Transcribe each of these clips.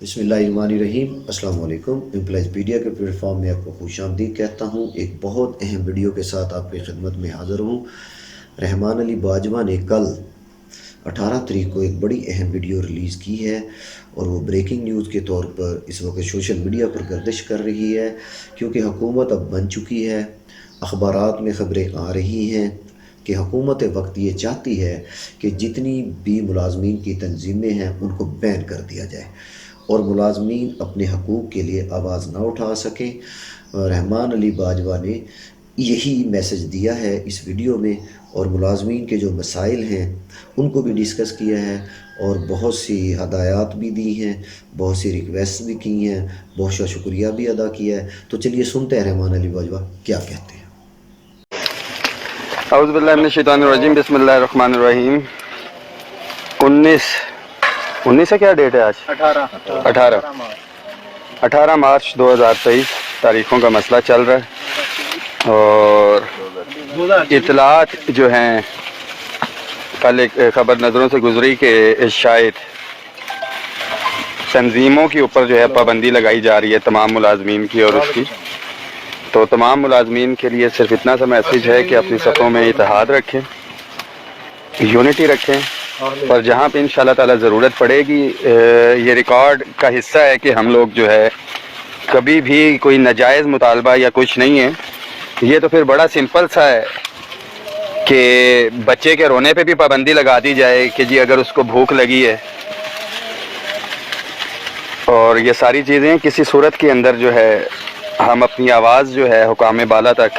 बिस्मिल्लाहिर्रहमानिर्रहीम। अस्सलाम वालेकुम। एम्प्लॉइज़ मीडिया के प्लेटफॉर्म में आपको खुशामदीद कहता हूँ। एक बहुत अहम वीडियो के साथ आपकी खिदमत में हाज़िर हूँ। रहमान अली बाजवा ने कल 18 तारीख को एक बड़ी अहम वीडियो रिलीज़ की है और वो ब्रेकिंग न्यूज़ के तौर पर इस वक्त सोशल मीडिया पर गर्दिश कर रही है, क्योंकि हुकूमत अब बन चुकी है। अखबारात में ख़बरें आ रही हैं कि हुकूमत वक्त ये चाहती है कि जितनी भी मुलाजमीन की तंजीमें हैं उनको बैन कर दिया जाए और मुलाजमीन अपने हकूक़ के लिए आवाज़ ना उठा सकें। रहमान अली बाजवा ने यही मैसेज दिया है इस वीडियो में, और मुलाजमीन के जो मसाइल हैं उनको भी डिस्कस किया है और बहुत सी हदायत भी दी हैं, बहुत सी रिक्वेस्ट भी की हैं, बहुत सा शुक्रिया भी अदा किया है। तो चलिए सुनते हैं रहमान अली बाजवा क्या कहते हैं। औज़ु बिल्लाहि मिनश शैतानिर रजीम, बिस्मिल्लाहिर रहमानिर रहीम। 19 से क्या डेट है आज? 18 मार्च 2023 तारीखों का मसला चल रहा है और इतलात जो हैं कल एक खबर नज़रों से गुजरी कि शायद तंजीमों के ऊपर जो है पाबंदी लगाई जा रही है तमाम मुलाजमीन की और उसकी। तो तमाम मुलाजमीन के लिए सिर्फ इतना सा मैसेज है कि अपनी सफ़ों में इत्तेहाद रखें, यूनिटी रखें, और जहाँ पे इंशाल्लाह ताला ज़रूरत पड़ेगी, ये रिकॉर्ड का हिस्सा है कि हम लोग जो है कभी भी कोई नाजायज़ मुतालबा या कुछ नहीं है। ये तो फिर बड़ा सिंपल सा है कि बच्चे के रोने पे भी पाबंदी लगा दी जाए कि जी अगर उसको भूख लगी है, और ये सारी चीज़ें किसी सूरत के अंदर जो है हम अपनी आवाज़ जो है हुकाम बाला तक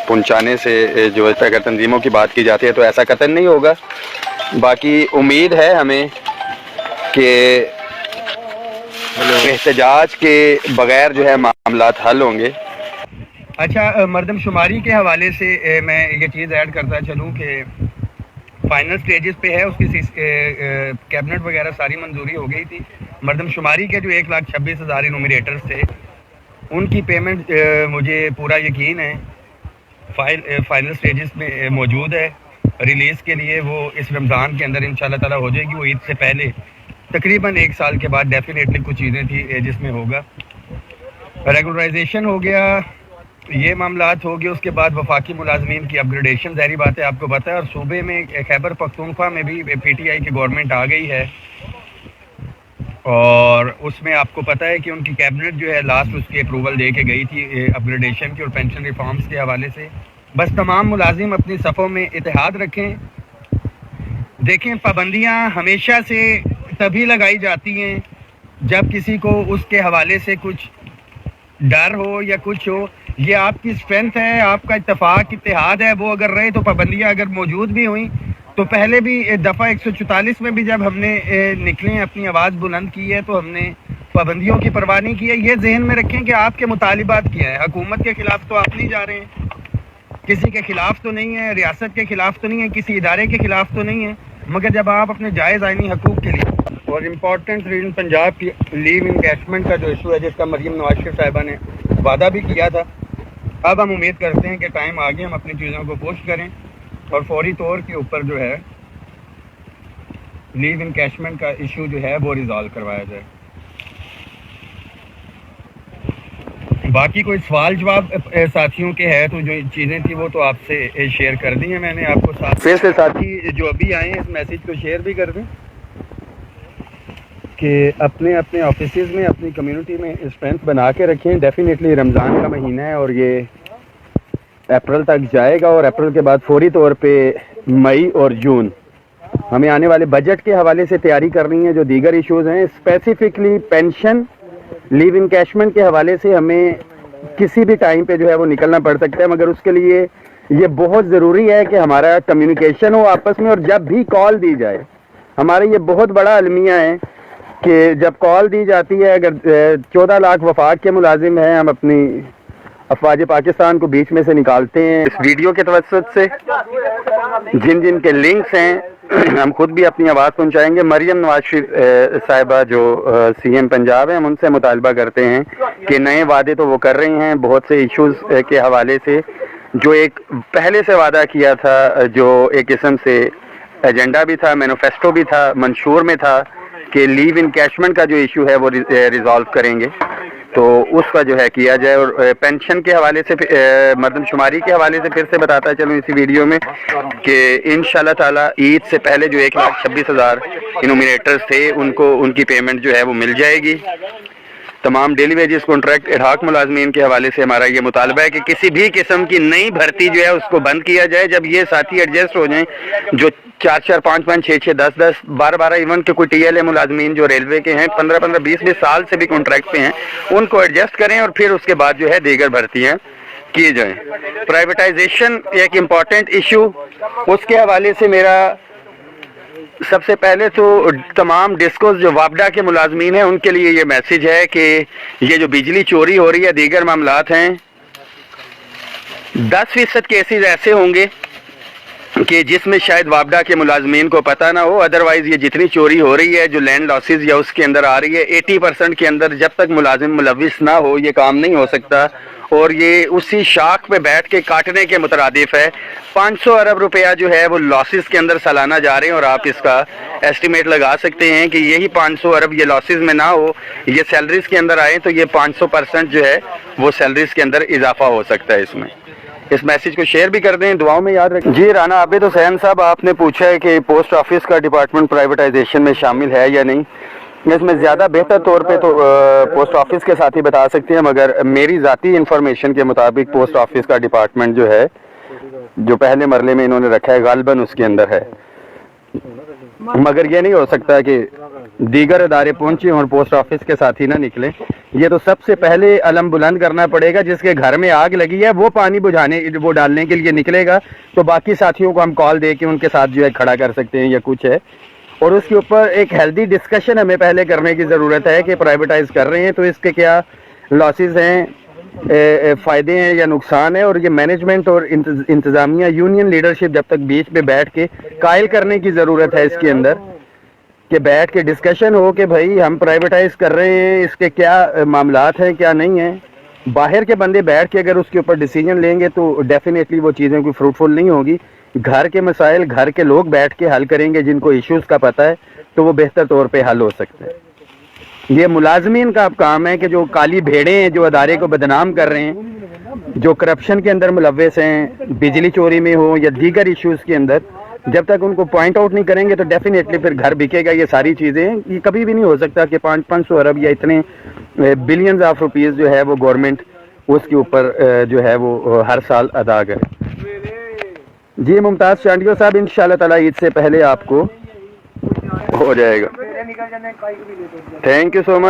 पहुँचाने से जो अगर तंजीमों की बात की जाती है तो ऐसा कतई नहीं होगा। बाकी उम्मीद है हमें कि एहतजाज के बग़ैर जो है मामलात हल होंगे। अच्छा, मरदमशुमारी के हवाले से मैं ये चीज़ ऐड करता चलूँ कि फाइनल स्टेजेस पे है, उसकी कैबिनेट वगैरह सारी मंजूरी हो गई थी। मरदमशुमारी के जो 1,26,000 इनोमिनेटर्स थे उनकी पेमेंट मुझे पूरा यकीन है फाइनल स्टेजेस में मौजूद है। रिलीज़ के लिए वो इस रमज़ान के अंदर इंशाल्लाह ताला हो जाएगी। वो ईद से पहले तकरीबन 1 साल के बाद डेफिनेटली कुछ चीज़ें थी जिसमें होगा। रेगुलराइजेशन हो गया, ये मामलात हो गए। उसके बाद वफाकी मुलाजमीन की अपग्रेडेशन, ज़ाहिर बात है आपको पता है। और सूबे में खैबर पख्तूनख्वा में भी PTI की गवर्नमेंट आ गई है और उसमें आपको पता है कि उनकी कैबिनेट जो है लास्ट उसकी अप्रूवल दे के गई थी अपग्रेडेशन की और पेंशन रिफॉर्म्स के हवाले से। बस तमाम मुलाजिम अपनी सफ़ों में इत्तेहाद रखें। देखें, पाबंदियाँ हमेशा से तभी लगाई जाती हैं जब किसी को उसके हवाले से कुछ डर हो या कुछ हो। ये आपकी स्ट्रेंथ है, आपका इत्तेफाक इत्तेहाद है। वो अगर रहे तो पाबंदियाँ अगर मौजूद भी हुई तो पहले भी दफ़ा 144 में भी जब हमने निकले अपनी आवाज़ बुलंद की है तो हमने पाबंदियों की परवाह नहीं की है। ये जहन में रखें कि आपके मुतालिबात क्या है। हुकूमत के ख़िलाफ़ तो आप नहीं जा रहे हैं, किसी के ख़िलाफ़ तो नहीं है, रियासत के ख़िलाफ़ तो नहीं है, किसी इदारे के ख़िलाफ़ तो नहीं है, मगर जब आप अपने जायज़ आइनी हकूक़ के लिए। और इम्पॉर्टेंट रीजन पंजाब की लीव इनकैशमेंट का जो इशू है, जिसका मरीम नवाज शरीफ साहिबा ने वादा भी किया था, अब हम उम्मीद करते हैं कि टाइम आ गया हम अपनी चीज़ों को पोस्ट करें और फौरी तौर के ऊपर जो है लीव इनकैशमेंट का इशू जो है वो रिजॉल्व करवाया जाए। बाकी कोई सवाल जवाब साथियों के है तो जो चीज़ें थी वो तो आपसे शेयर कर दी हैं मैंने आपको। साथ फिर से साथी जो अभी आए हैं इस मैसेज को शेयर भी कर दें कि अपने अपने ऑफिसेज में अपनी कम्युनिटी में स्ट्रेंथ बना के रखें। डेफिनेटली रमज़ान का महीना है और ये अप्रैल तक जाएगा और अप्रैल के बाद फौरी तौर पे मई और जून हमें आने वाले बजट के हवाले से तैयारी करनी है। जो दीगर इश्यूज़ हैं, स्पेसिफिकली पेंशन, लीव इनकैशमेंट के हवाले से हमें किसी भी टाइम पे जो है वो निकलना पड़ सकता है, मगर उसके लिए ये बहुत ज़रूरी है कि हमारा कम्युनिकेशन हो आपस में। और जब भी कॉल दी जाए, हमारा ये बहुत बड़ा अलमिया है कि जब कॉल दी जाती है, अगर 14 लाख वफाक के मुलाजिम हैं, हम अपनी अफवाज पाकिस्तान को बीच में से निकालते हैं इस वीडियो के तवज्जुद से। जिन जिन के लिंक्स हैं हम खुद भी अपनी आवाज़ पहुंचाएंगे। मरीम नवाज शरीफ साहिबा जो CM पंजाब हैं, हम उनसे मुतालबा करते हैं कि नए वादे तो वो कर रही हैं बहुत से इश्यूज़ के हवाले से, जो एक पहले से वादा किया था, जो एक किस्म से एजेंडा भी था, मैनिफेस्टो भी था, मंशूर में था کہ لیو انکیشمنٹ کا جو ایشو ہے وہ ریزالو کریں گے، تو اس کا جو ہے کیا جائے. اور پینشن کے حوالے سے مردم شماری کے حوالے سے پھر سے بتاتا چلوں اسی ویڈیو میں کہ انشاءاللہ تعالی عید سے پہلے جو 1,26,000 انومینیٹرز تھے ان کو ان کی پیمنٹ جو ہے وہ مل جائے گی. تمام ڈیلی ویجز کانٹریکٹ اڈہاک ملازمین کے حوالے سے ہمارا یہ مطالبہ ہے کہ کسی بھی قسم کی نئی بھرتی جو ہے اس کو بند کیا جائے. جب یہ ساتھی ایڈجسٹ ہو جائیں جو 4-4 5-5 6-6 10-10 12-12 ایون کے کوئی ٹی ایل اے ملازمین جو ریلوے کے ہیں 15-15 20-20 سال سے بھی کانٹریکٹ پہ ہیں ان کو ایڈجسٹ کریں اور پھر اس کے بعد جو ہے دیگر بھرتیاں کیے جائیں. پرائیویٹائزیشن ایک امپورٹنٹ ایشو، اس کے حوالے سے میرا سب سے پہلے تو تمام ڈسکوز جو وابڈا کے ملازمین ہیں ان کے لیے یہ میسیج ہے کہ یہ جو بجلی چوری ہو رہی ہے دیگر معاملات ہیں 10% کیسز ایسے ہوں گے کہ جس میں شاید وابڈا کے ملازمین کو پتہ نہ ہو، ادروائز یہ جتنی چوری ہو رہی ہے جو لینڈ لاسز یا اس کے اندر آ رہی ہے 80% کے اندر جب تک ملازم ملوث نہ ہو یہ کام نہیں ہو سکتا. اور یہ اسی شاخ پہ بیٹھ کے کاٹنے کے مترادف ہے. 500 ارب روپیہ جو ہے وہ لاسز کے اندر سالانہ جا رہے ہیں اور آپ اس کا ایسٹیمیٹ لگا سکتے ہیں کہ یہی 500 ارب یہ لاسز میں نہ ہو، یہ سیلریز کے اندر آئے تو یہ 500% جو ہے وہ سیلریز کے اندر اضافہ ہو سکتا ہے. اس میسیج کو شیئر بھی کر دیں، دعاؤں میں یاد رکھیں. جی رانا عابد حسین صاحب، آپ نے پوچھا ہے کہ پوسٹ آفس کا ڈپارٹمنٹ پرائیویٹائزیشن میں شامل ہے یا نہیں. اس میں زیادہ بہتر طور پہ تو پوسٹ آفس کے ساتھ ہی بتا سکتے ہیں، مگر میری ذاتی انفارمیشن کے مطابق پوسٹ آفس کا ڈپارٹمنٹ جو ہے جو پہلے مرلے میں انہوں نے رکھا ہے غالباً اس کے اندر ہے، مگر یہ نہیں ہو سکتا کہ دیگر ادارے پہنچیں اور پوسٹ آفس کے ساتھ ہی نہ نکلیں. یہ تو سب سے پہلے علم بلند کرنا پڑے گا، جس کے گھر میں آگ لگی ہے وہ پانی بجھانے وہ ڈالنے کے لیے نکلے گا تو باقی ساتھیوں کو ہم کال دے کے ان کے ساتھ جو ہے کھڑا کر سکتے ہیں یا کچھ ہے. اور اس کے اوپر ایک ہیلدی ڈسکشن ہمیں پہلے کرنے کی ضرورت ہے کہ پرائیویٹائز کر رہے ہیں تو اس کے کیا لاسز ہیں، فائدے ہیں یا نقصان ہے. اور یہ مینجمنٹ اور انتظامیہ یونین لیڈرشپ جب تک بیچ پہ بیٹھ کے قائل کرنے کی ضرورت ہے اس کے اندر کہ بیٹھ کے ڈسکشن ہو کہ بھائی ہم پرائیویٹائز کر رہے ہیں اس کے کیا معاملات ہیں کیا نہیں ہیں. باہر کے بندے بیٹھ کے اگر اس کے اوپر ڈیسیجن لیں گے تو ڈیفینیٹلی وہ چیزیں کوئی فروٹفل نہیں ہوگی. گھر کے مسائل گھر کے لوگ بیٹھ کے حل کریں گے جن کو ایشوز کا پتہ ہے تو وہ بہتر طور پہ حل ہو سکتے ہیں. یہ ملازمین کا اب کام ہے کہ جو کالی بھیڑیں ہیں جو ادارے کو بدنام کر رہے ہیں، جو کرپشن کے اندر ملوث ہیں، بجلی چوری میں ہو یا دیگر ایشوز کے اندر، جب تک ان کو پوائنٹ آؤٹ نہیں کریں گے تو ڈیفینیٹلی پھر گھر بکے گا. یہ ساری چیزیں یہ کبھی بھی نہیں ہو سکتا کہ 500 ارب یا اتنے بلینز آف روپیز جو ہے وہ گورنمنٹ اس کے اوپر جو ہے وہ ہر سال ادا کرے. جی ممتاز چانڈیو صاحب، انشاءاللہ تعالی عید سے پہلے آپ کو ہو جائے گا. Thank you so much.